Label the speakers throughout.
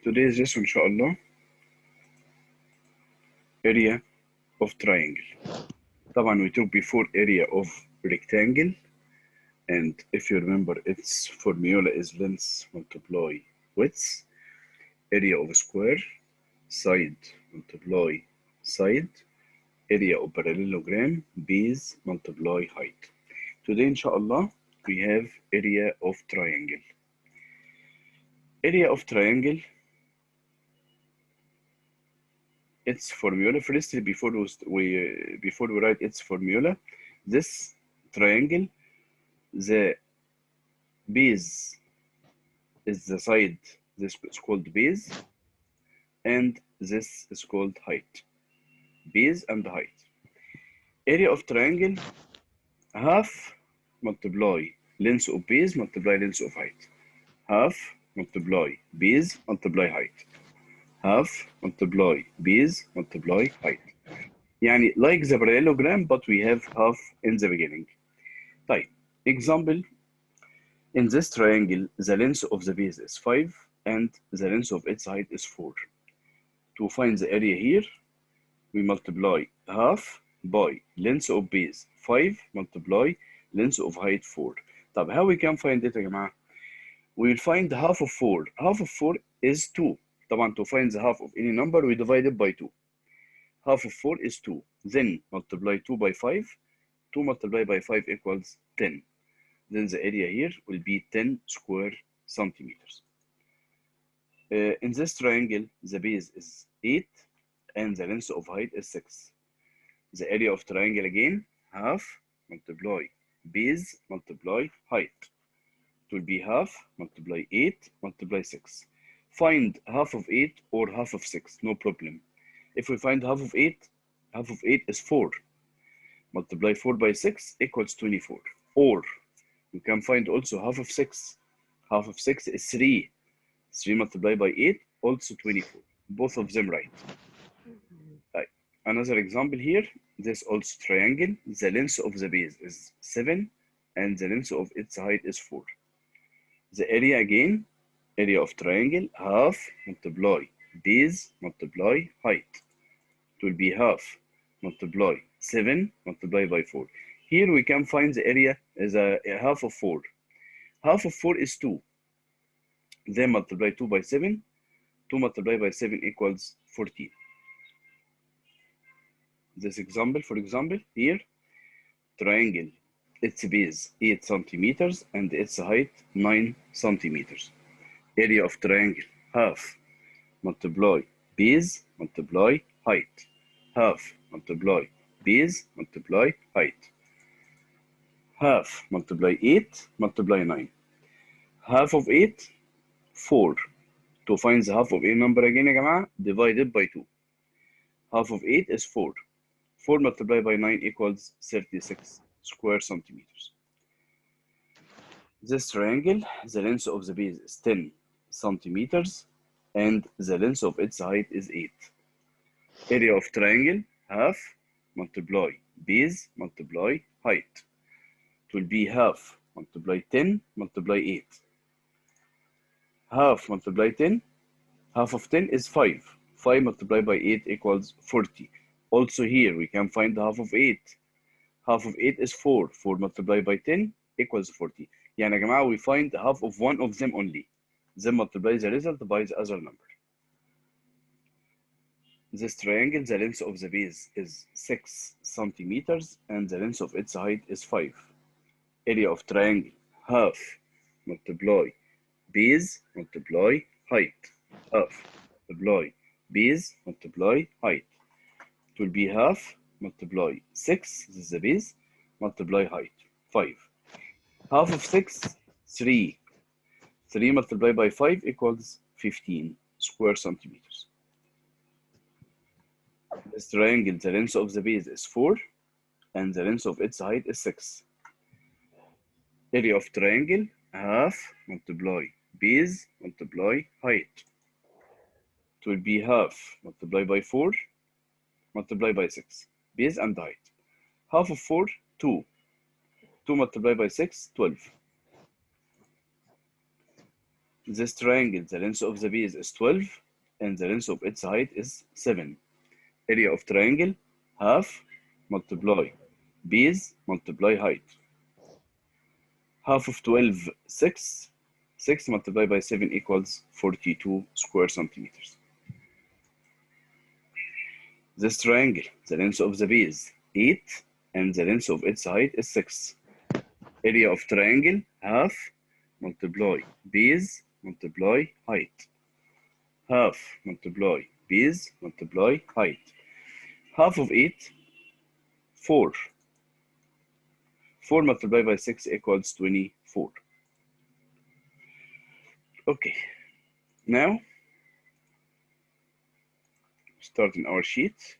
Speaker 1: Today's lesson إن شاء الله area of triangle. طبعا we took before area of rectangle, and if you remember its formula is length multiply width, area of square, side multiply side, area of parallelogram, base multiply height. Today إن شاء الله we have area of triangle. Area of triangle, its formula first before we write its formula. This triangle, the base is the side, this is called base, and this is called height. Base and height. Area of triangle, half multiply length of base multiply length of height. Half multiply base multiply height. Half multiply base multiply height. يعني like the parallelogram, but we have half in the beginning. طيب, example, in this triangle, the length of the base is 5 and the length of its height is 4. To find the area here, we multiply half by length of base 5 multiply length of height 4. طب how we can find it يا جماعة? We will find half of 4. Half of 4 is 2. طبعا to find the half of any number, we divide it by 2. Half of 4 is 2. Then multiply 2 by 5. 2 multiplied by 5 equals 10. Then the area here will be 10 square centimeters. In this triangle, the base is 8 and the length of height is 6. The area of triangle again, half multiply base multiply height. It will be half multiply 8 multiply 6. Find half of 8 or half of 6, no problem. If we find half of 8 is 4. Multiply 4 by 6 equals 24. Or you can find also half of 6. Half of 6 is 3. 3 multiplied by 8, also 24. Both of them right. Right. Another example here, this also triangle. The length of the base is 7 and the length of its height is 4. The area again, area of triangle, half multiply base multiply height. It will be half multiply 7 multiplied by 4. Here we can find the area as a half of 4. Half of 4 is 2. Then multiply 2 by 7. 2 multiplied by 7 equals 14. This example, for example, here, triangle, its base 8 centimeters and its height 9 centimeters. Area of triangle, half multiply base multiply height. Half multiply base multiply height. Half multiply 8 multiply 9. Half of 8, 4. To find the half of a number again يا جماعة, divided by 2. Half of 8 is 4. 4 multiplied by 9 equals 36 square centimeters. This triangle, the length of the base is 10 centimeters and the length of its height is 8. Area of triangle, half multiply base multiply height. It will be half multiply 10 multiply 8. Half multiply 10, half of 10 is 5. 5 multiplied by 8 equals 40. Also here we can find half of 8. Half of 8 is 4. 4 multiplied by 10 equals 40. يعني يا جماعة, we find half of one of them only. Then multiply the result by the other number. This triangle, the length of the base is 6 centimeters and the length of its height is 5. Area of triangle, half multiply base multiply height. Half multiply base multiply height. It will be half multiply 6, this is the base, multiply height, 5. Half of 6, 3. 3 multiplied by 5 equals 15 square centimeters. This triangle, the length of the base is 4 and the length of its height is 6. Area of triangle, half multiply base multiply height. It will be half multiplied by 4 multiplied by 6. Base and height. Half of 4, 2. 2 multiplied by 6, 12. This triangle, the length of the base is 12 and the length of its height is 7. Area of triangle, half multiply base multiply height. Half of 12, 6. 6 multiplied by 7 equals 42 square centimeters. This triangle, the length of the base, 8, and the length of its height is 6. Area of triangle, half multiply base multiply height. Half multiply base multiply height. Half of 8, 4. 4 multiplied by 6 equals 24. Okay, now starting our sheet.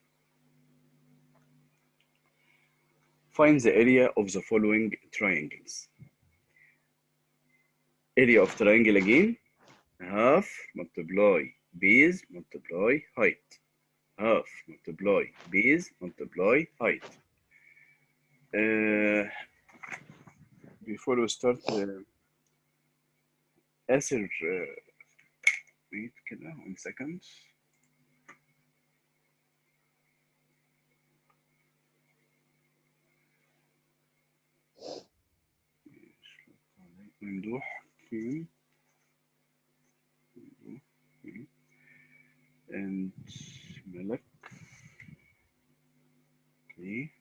Speaker 1: Find the area of the following triangles. Area of triangle again, half multiply base multiply height. Half multiply base multiply height. Before we start, آسر wait كده 1 second. ممدوح فين and ملك. Okay.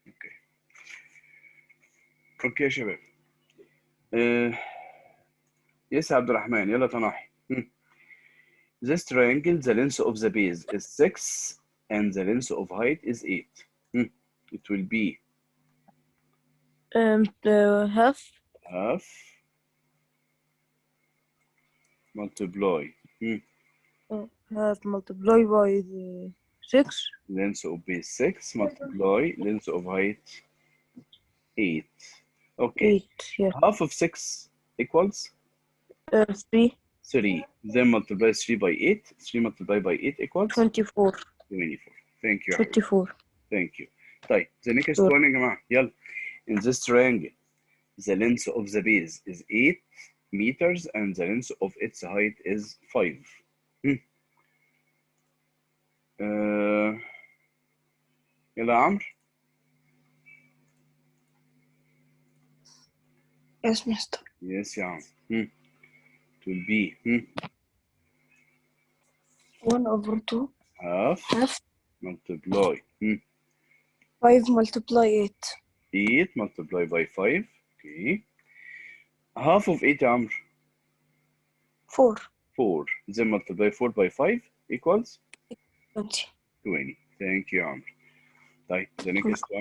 Speaker 1: Okay. اوكي يا شباب. يس يا عبد الرحمن يلا تناحي. This triangle, the length of the base is 6 and the length of height is 8. It will be
Speaker 2: half
Speaker 1: multiply
Speaker 2: half multiply by 6.
Speaker 1: length of base 6 multiply length of height 8. Okay.
Speaker 2: 8, yeah.
Speaker 1: Half of 6 equals
Speaker 2: 3.
Speaker 1: 3. Then multiply 3 by 8. 3 multiplied by 8 equals
Speaker 2: 24.
Speaker 1: 24. Thank you.
Speaker 2: 24.
Speaker 1: Thank you. طيب, the next one يا جماعة. يلا. In this triangle, the length of the base is 8 meters and the length of its height is 5. يلا يا عمرو.
Speaker 2: Yes, mister.
Speaker 1: Yes يا عمرو. It will be
Speaker 2: 1 over 2.
Speaker 1: half multiply
Speaker 2: 5 multiply 8.
Speaker 1: 8 multiplied by 5. Okay. Half of 8 يا عمرو.
Speaker 2: 4.
Speaker 1: 4. Then multiply 4 by 5 equals
Speaker 2: 20.
Speaker 1: 20. Thank you, Amr. طيب, the next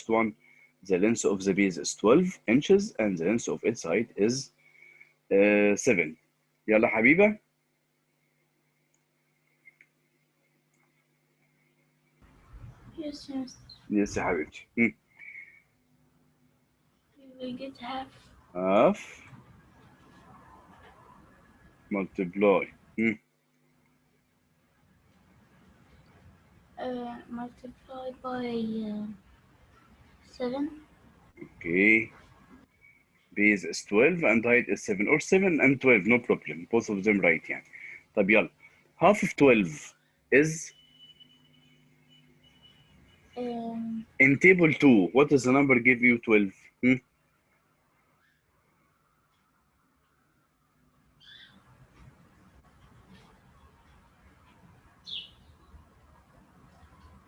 Speaker 1: one. The length of the base is 12 inches and the length of its height is 7. يلا حبيبة.
Speaker 3: Yes, yes.
Speaker 1: Yes يا حبيبتي.
Speaker 3: We get half.
Speaker 1: Half multiply
Speaker 3: Multiplied by 7.
Speaker 1: Okay. Base is 12 and height is 7 or 7 and 12, no problem. Both of them right يعني. طب يلا. Half of 12 is in table 2. What does the number give you 12?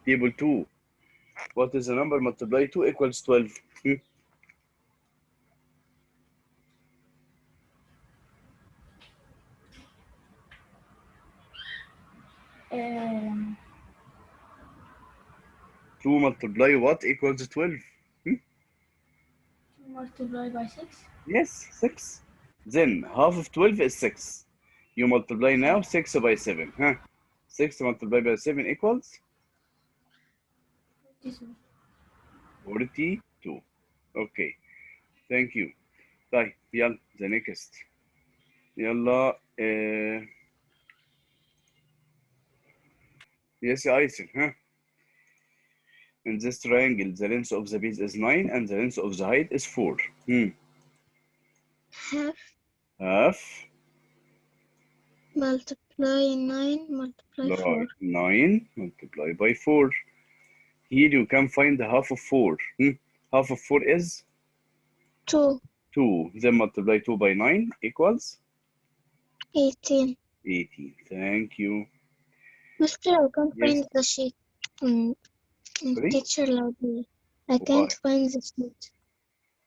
Speaker 1: Table 2. What is the number multiply 2 equals 12?
Speaker 3: Um,
Speaker 1: 2 multiply what equals 12?
Speaker 3: multiplied by 6.
Speaker 1: Yes, 6. Then half of 12 is 6. You multiply now 6 by 7. 6 multiplied by 7 equals 42. Okay. Thank you. طيب يلا the next. يلا yes يا ايسن In this triangle, the length of the base is 9 and the length of the height is 4.
Speaker 4: Half
Speaker 1: Half
Speaker 4: multiply 9 multiply 4.
Speaker 1: 9 multiply by 4. Here you can find the half of 4. Half of 4 is
Speaker 4: 2.
Speaker 1: 2. Then multiply 2 by 9 equals
Speaker 4: 18.
Speaker 1: 18. Thank you.
Speaker 4: Mister, I can't
Speaker 1: Yes.
Speaker 4: find the sheet.
Speaker 1: Sorry?
Speaker 4: Teacher library. I
Speaker 1: Why?
Speaker 4: can't find the sheet.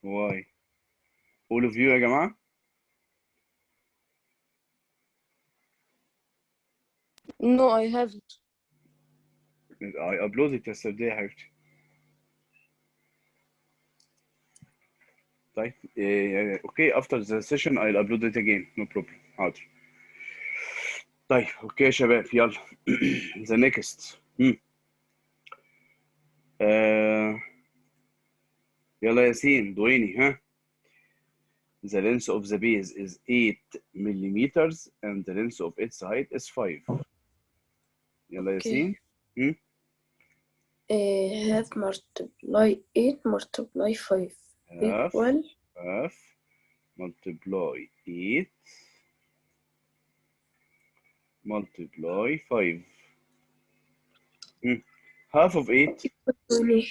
Speaker 1: Why? All of you يا جماعة?
Speaker 2: No, I haven't.
Speaker 1: I uploaded yesterday يا حبيبتي. طيب okay, after the session I'll upload it again, no problem. حاضر. طيب اوكي يا شباب يلا. the next. يلا ياسين دويني ها. The length of the base is 8 millimeters and the length of its height is 5. يلا ياسين.
Speaker 2: Half multiply 8 multiply 5
Speaker 1: Half
Speaker 2: equal
Speaker 1: multiply 8 multiply 5. Half of 8,
Speaker 2: 20.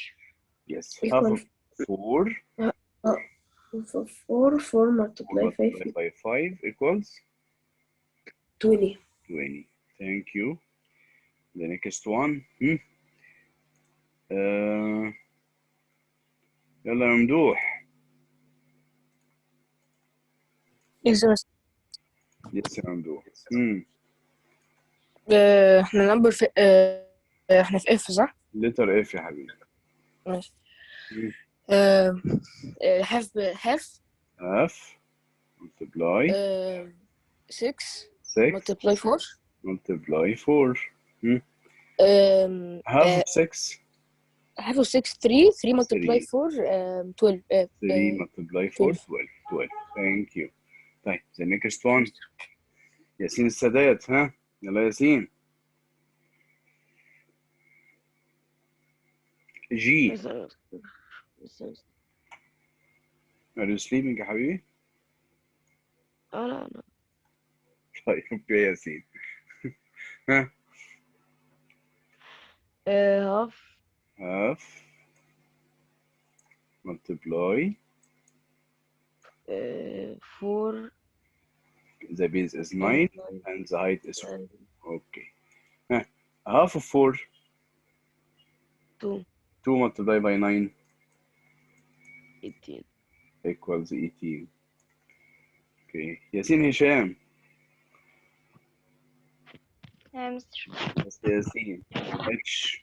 Speaker 1: yes,
Speaker 2: Equal
Speaker 1: half of 4
Speaker 2: 4 multiply 5
Speaker 1: multiplied by 5 equals
Speaker 2: 20.
Speaker 1: 20. Thank you. The next one. يلا يا ممدوح.
Speaker 2: Yes,
Speaker 1: Yes يا ممدوح.
Speaker 2: احنا نمبر في احنا في اف صح؟
Speaker 1: letter F يا حبيبي.
Speaker 2: ماشي. half
Speaker 1: Half multiply
Speaker 2: 6
Speaker 1: 6
Speaker 2: multiply 4
Speaker 1: multiply 4. Half of 6.
Speaker 2: half of 6 3 multiply
Speaker 1: 3.
Speaker 2: 4 12
Speaker 1: 3 multiply 4 12. Thank you. طيب the next one. ياسين السادات ها. يلا ياسين. G. Are you sleeping يا حبيبي؟
Speaker 2: لا
Speaker 1: طيب اوكي يا ياسين. ها.
Speaker 2: half
Speaker 1: Half multiply
Speaker 2: 4
Speaker 1: the base is 9 and the height is 4. Okay. Half of 4
Speaker 2: 2
Speaker 1: 2 multiplied by 9
Speaker 2: 18
Speaker 1: equals 18. Okay. ياسين هشام. Yes, Yasin. H.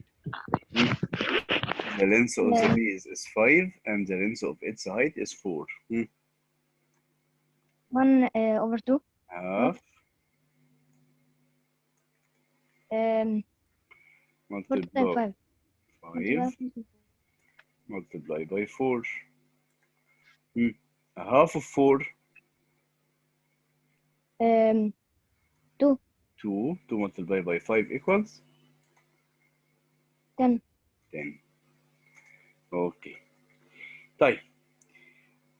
Speaker 1: The length of the base is 5 and the length of its height is 4.
Speaker 5: 1 over 2.
Speaker 1: Half multiply 5 multiply by 4. Half of 4
Speaker 5: 2
Speaker 1: 2 multiplied by 5 equals
Speaker 5: 10.
Speaker 1: 10. Okay. طيب.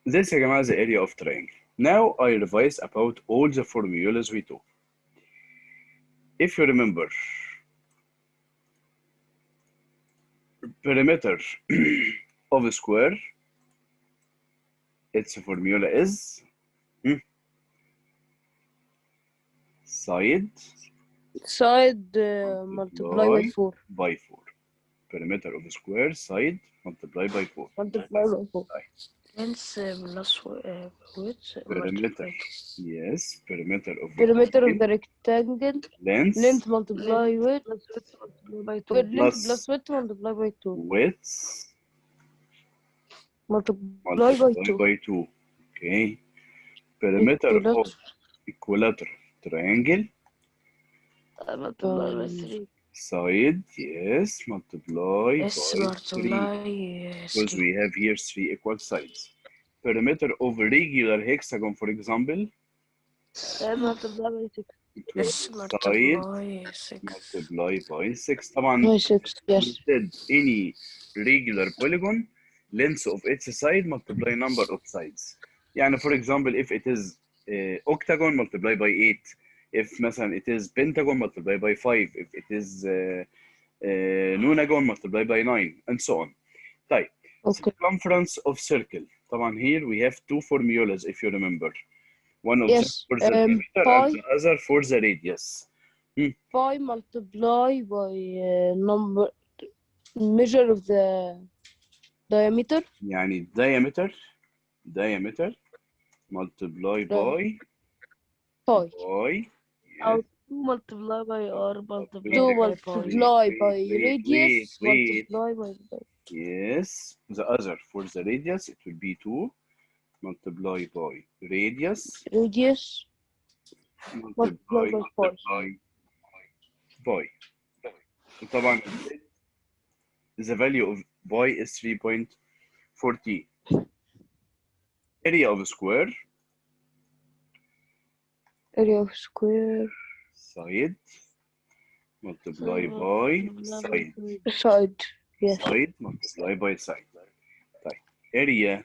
Speaker 1: This يا جماعة the area of triangle. Now I revise about all the formulas we took. If you remember, perimeter of a square, its formula is side
Speaker 2: multiply by 4
Speaker 1: by 4. Perimeter of a square, side multiply by 4.
Speaker 2: multiply by 4
Speaker 1: Right.
Speaker 2: length plus width
Speaker 1: Perimeter. Yes, perimeter of
Speaker 2: the rectangle
Speaker 1: length
Speaker 2: multiply width by 2 length plus width multiply by 2
Speaker 1: width
Speaker 2: multiply by 2
Speaker 1: by 2. Okay. Perimeter of equilateral triangle
Speaker 2: multiply by 3
Speaker 1: side, yes, multiply by 3
Speaker 2: multiply
Speaker 1: because we have here 3 equal sides. Perimeter of a regular hexagon, for example,
Speaker 2: multiply by 6
Speaker 1: side
Speaker 2: multiply 6
Speaker 1: multiply by 6. طبعا
Speaker 2: by 6 yes
Speaker 1: instead any regular polygon, length of its side multiply number of sides. يعني for example if it is octagon multiply by 8, if مثلا it is pentagon multiply by 5, if it is nonagon multiply by 9 and so on. طيب
Speaker 2: Okay.
Speaker 1: circumference of circle. طبعا here we have two formulas if you remember. One of them
Speaker 2: Yes.
Speaker 1: for the diameter and
Speaker 2: Pi
Speaker 1: the other for the radius.
Speaker 2: pi multiply by number measure of the diameter.
Speaker 1: يعني diameter multiply by
Speaker 2: Pi.
Speaker 1: yes.
Speaker 2: 2 multiply by r multiply
Speaker 1: Two
Speaker 2: by pi. Multiply by radius
Speaker 1: wait.
Speaker 2: multiply by pi.
Speaker 1: Yes, the other for the radius it will be 2 multiply by radius
Speaker 2: Radius
Speaker 1: multiply
Speaker 2: multiply by pi.
Speaker 1: pi. طبعا the value of pi is 3.40. Area of square
Speaker 2: Area of square
Speaker 1: side multiply by side.
Speaker 2: side. Yes.
Speaker 1: Side multiply by side. طيب area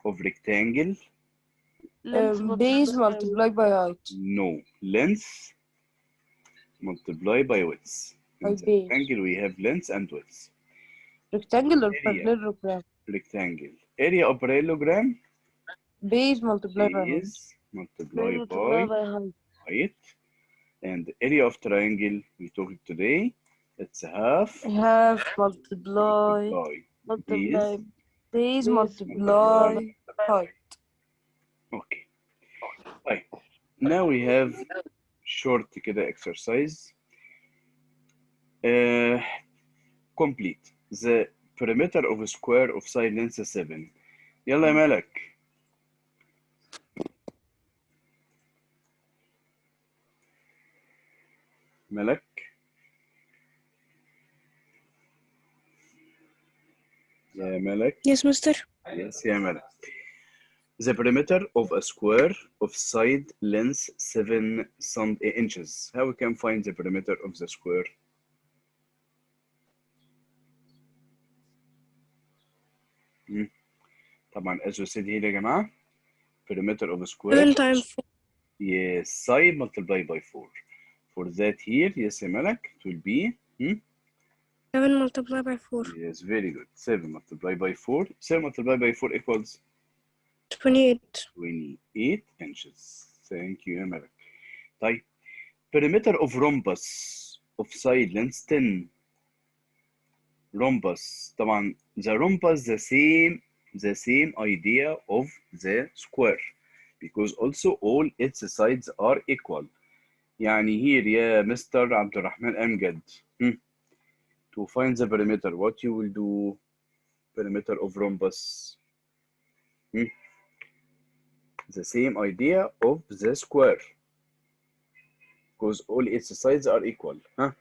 Speaker 1: of rectangle
Speaker 2: Base multiply by height.
Speaker 1: no length multiply by width.
Speaker 2: By
Speaker 1: In the
Speaker 2: base.
Speaker 1: rectangle we have length and width.
Speaker 2: Rectangle or
Speaker 1: Area.
Speaker 2: parallelogram?
Speaker 1: Rectangle. Area of parallelogram
Speaker 2: Base multiply by height.
Speaker 1: is multiply
Speaker 2: Multiply
Speaker 1: by
Speaker 2: by height.
Speaker 1: height. And area of triangle we talked today, it's half
Speaker 2: Half multiply
Speaker 1: base.
Speaker 2: base multiply height.
Speaker 1: Okay. Right. Now we have short كده exercise. Complete the perimeter of a square of side length 7. يلا يا ملك. ملك. يا ملك.
Speaker 6: Yes, mister.
Speaker 1: Yes, يا ملك. The perimeter of a square of side length 7 inches. How we can find the perimeter of the square? طبعا as we said here يا جماعة perimeter of a square
Speaker 6: 7 times 4.
Speaker 1: yes side multiply by 4. For that here yes يا ملك it will be
Speaker 6: 7 multiplied by 4.
Speaker 1: yes very good 7 multiplied by 4. 7 multiplied by 4 equals
Speaker 6: 28.
Speaker 1: 28 inches. Thank you يا ملك. طيب perimeter of rhombus of side length 10. Rhombus طبعا the rhombus the same idea of the square because also all its sides are equal. يعني here يا Mr. عبد الرحمن أمجد to find the perimeter what you will do perimeter of rhombus the same idea of the square because all its sides are equal. عبد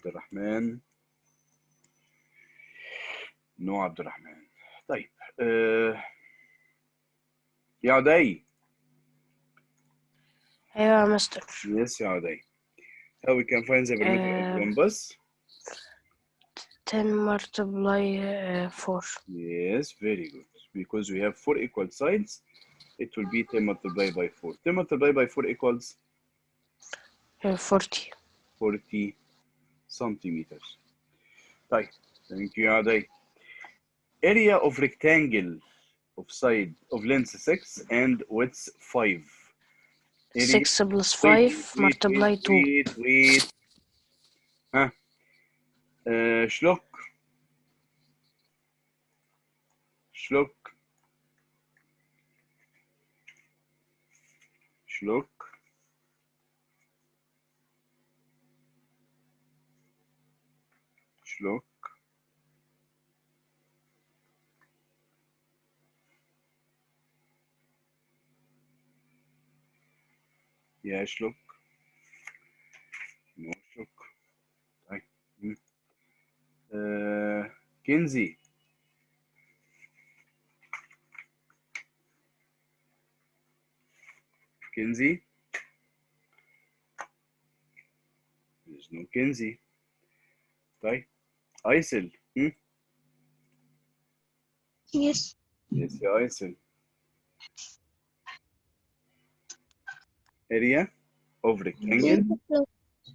Speaker 1: الرحمن نو عبد الرحمن. طيب يا عدي.
Speaker 2: أيوة يا مستر.
Speaker 1: Yes يا عدي. How we can find the perimeter of rhombus?
Speaker 2: 10 multiply 4.
Speaker 1: Yes, very good. Because we have 4 equal sides, it will be 10 multiplied by 4. 10 multiplied by 4 equals
Speaker 2: 40.
Speaker 1: 40 centimeters. طيب, thank you يا عدي. Area of rectangle of side of length 6 and width 5.
Speaker 2: 6 plus 5 multiply 2.
Speaker 1: Wait. شلوك يا شلوك نو شلوك. طيب كنزي no كنزي. طيب ايسل.
Speaker 4: Yes.
Speaker 1: Yes يا ايسل. area of rectangle
Speaker 4: Length plus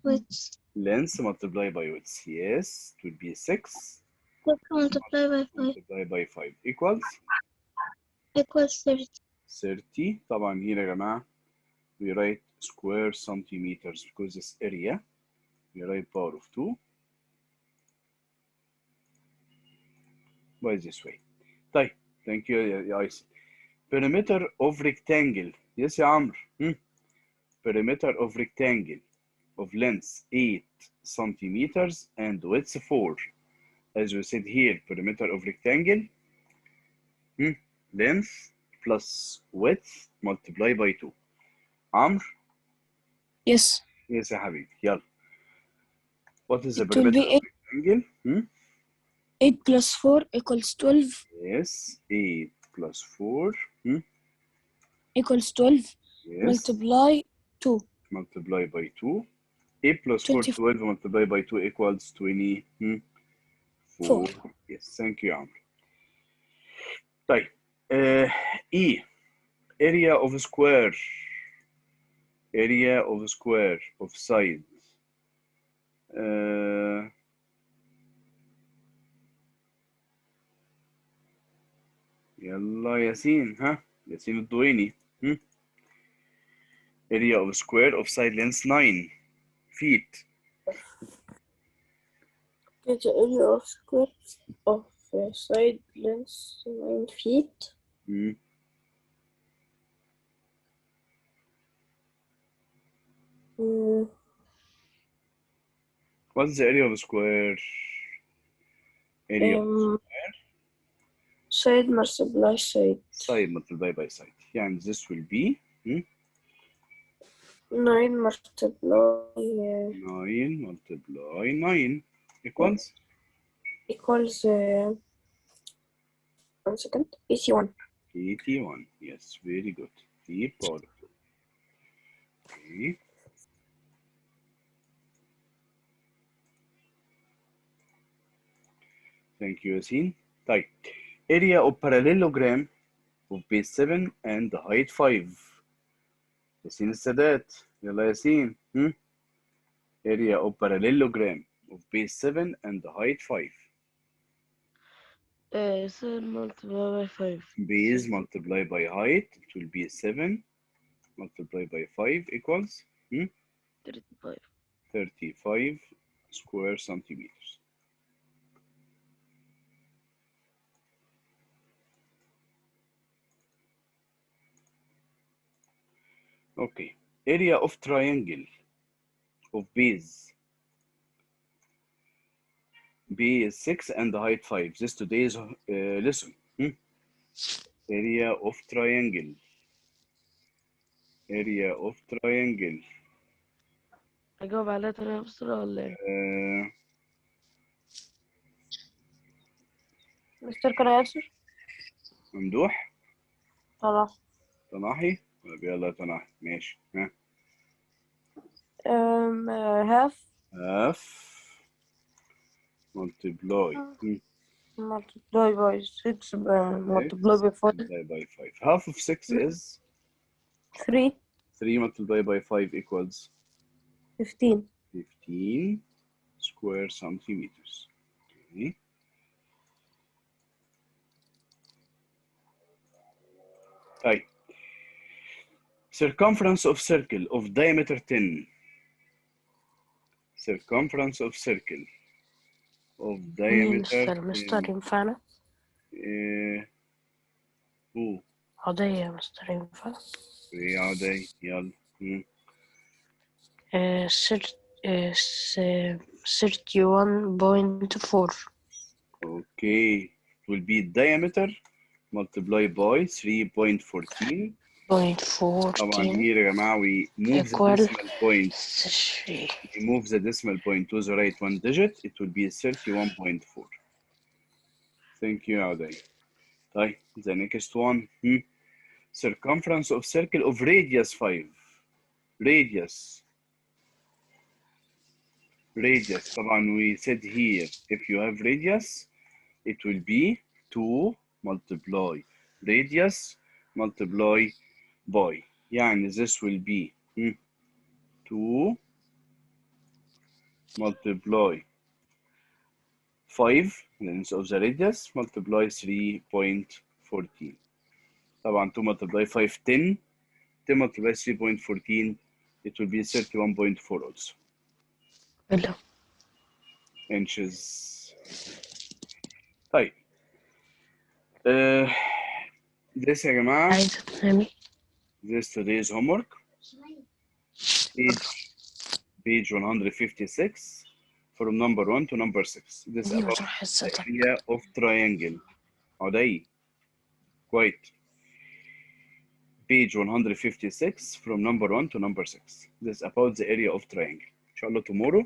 Speaker 4: width.
Speaker 1: length multiply by width. Yes, it will be 6
Speaker 4: Multiply by 5
Speaker 1: multiply by 5 equals
Speaker 4: equals 30.
Speaker 1: 30. طبعا هنا يا جماعة we write square centimeters because this area we write power of 2 by this way. طيب thank you يا ايسل. perimeter of rectangle. Yes يا عمرو. perimeter of rectangle of length 8 centimeters and width 4. As we said here, perimeter of rectangle, length plus width multiply by 2. عمرو.
Speaker 6: Yes.
Speaker 1: Yes يا حبيبي. يلا. What is the
Speaker 6: It will
Speaker 1: perimeter
Speaker 6: be
Speaker 1: of rectangle?
Speaker 6: 8 plus 4 equals 12
Speaker 1: Yes, 8 plus 4.
Speaker 6: equals 12
Speaker 1: Yes,
Speaker 6: multiply 2.
Speaker 1: multiply by 2. 8 plus 4,
Speaker 6: 24.
Speaker 1: 12 multiply by 2 equals 24. Yes, thank you يا عمرو. طيب E, area of square of side يلا ياسين. ياسين الضويني. area of square of side length 9 feet.
Speaker 6: Get the area of square of side length 9 feet.
Speaker 1: What's the area of square? Area of
Speaker 6: Side multiply side.
Speaker 1: side multiply by side. يعني this will be
Speaker 6: 9 multiply
Speaker 1: 9 multiply 9 equals
Speaker 6: equals 1 second 81.
Speaker 1: 81. Yes, very good. 3 power of 2. Okay. Thank you, Yasin. طيب area of parallelogram of base 7 and height 5. ياسين السادات. يلا ياسين. area of parallelogram of base 7 and height 5.
Speaker 2: 7 multiplied by 5.
Speaker 1: Base multiplied by height, it will be 7 multiplied by 5 equals
Speaker 2: 35.
Speaker 1: 35 square centimeters. Okay, area of triangle of base 6 and height 5. This today's lesson. Area of triangle. Area of triangle.
Speaker 2: أجاوب عليها طريقة بسرعة ولا إيه؟
Speaker 6: Mr. can I answer?
Speaker 1: ممدوح.
Speaker 6: خلاص.
Speaker 1: تناحي. طيب يلا تناحي. ماشي.
Speaker 6: Half
Speaker 1: multiply
Speaker 6: multiply by 6 multiply by 5.
Speaker 1: multiply by 5. Half of 6 is
Speaker 6: 3
Speaker 1: 3 multiplied by 5 equals
Speaker 6: 15.
Speaker 1: 15 square centimeters. Okay. طيب circumference of circle of diameter 10. Circumference of circle of diameter
Speaker 6: مستر ينفعنا؟ عادية يا مستر ينفع؟
Speaker 1: ايه عادي. يلا.
Speaker 6: 31.4.
Speaker 1: Okay, it will be diameter multiplied by 3.14. طبعا here يا جماعة we move the decimal point. We move the decimal point to the right one digit. It will be 31.4. Thank you عادي. طيب the next one. Circumference of circle of radius 5. Radius radius. طبعا we said here if you have radius it will be 2 multiply radius multiply by, يعني this will be 2 multiply 5 length of the radius multiply 3.14. طبعا 2 multiply 5 10 10 multiply 3.14 it will be 31.4 also
Speaker 2: حلو.
Speaker 1: inches. طيب this يا جماعة
Speaker 2: عايزة تفهمي.
Speaker 1: this today's homework page 156 from number 1 to number 6. This
Speaker 2: دي
Speaker 1: about
Speaker 2: بتروح
Speaker 1: the
Speaker 2: حصتك.
Speaker 1: area of triangle. عدي quite page 156 from number 1 to number 6. This about the area of triangle. Inshallah tomorrow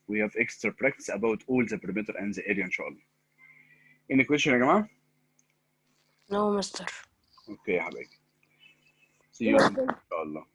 Speaker 1: we have extra practice about all the perimeter and the area inshallah. Any question يا جماعة؟
Speaker 2: نو مستر.
Speaker 1: اوكي يا حبايبي. See you inshallah.